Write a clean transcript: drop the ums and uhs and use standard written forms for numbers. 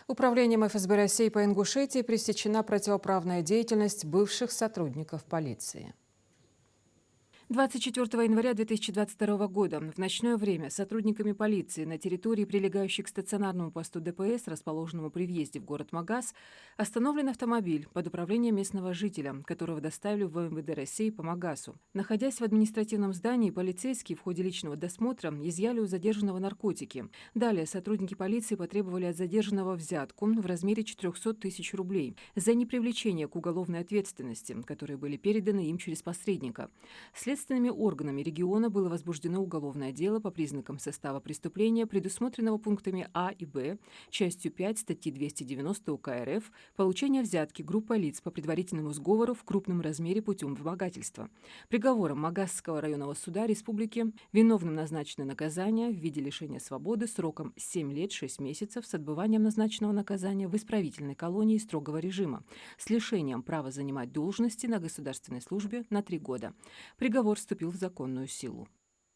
Управлением ФСБ России по Ингушетии пресечена противоправная деятельность бывших сотрудников полиции. 24 января 2022 года в ночное время сотрудниками полиции на территории, прилегающей к стационарному посту ДПС, расположенному при въезде в город Магаз, остановлен автомобиль под управлением местного жителя, которого доставили в МВД России по Магазу. Находясь в административном здании, полицейские в ходе личного досмотра изъяли у задержанного наркотики. Далее сотрудники полиции потребовали от задержанного взятку в размере 400 тысяч рублей за непривлечение к уголовной ответственности, которые были переданы им через посредника. Следственными органами региона было возбуждено уголовное дело по признакам состава преступления, предусмотренного пунктами А и Б, частью 5 статьи 290 УК РФ «Получение взятки группой лиц по предварительному сговору в крупном размере путем вымогательства». Приговором Магазского районного суда республики виновным назначено наказание в виде лишения свободы сроком 7 лет 6 месяцев с отбыванием назначенного наказания в исправительной колонии строгого режима с лишением права занимать должности на государственной службе на 3 года. Приговор вступил в законную силу.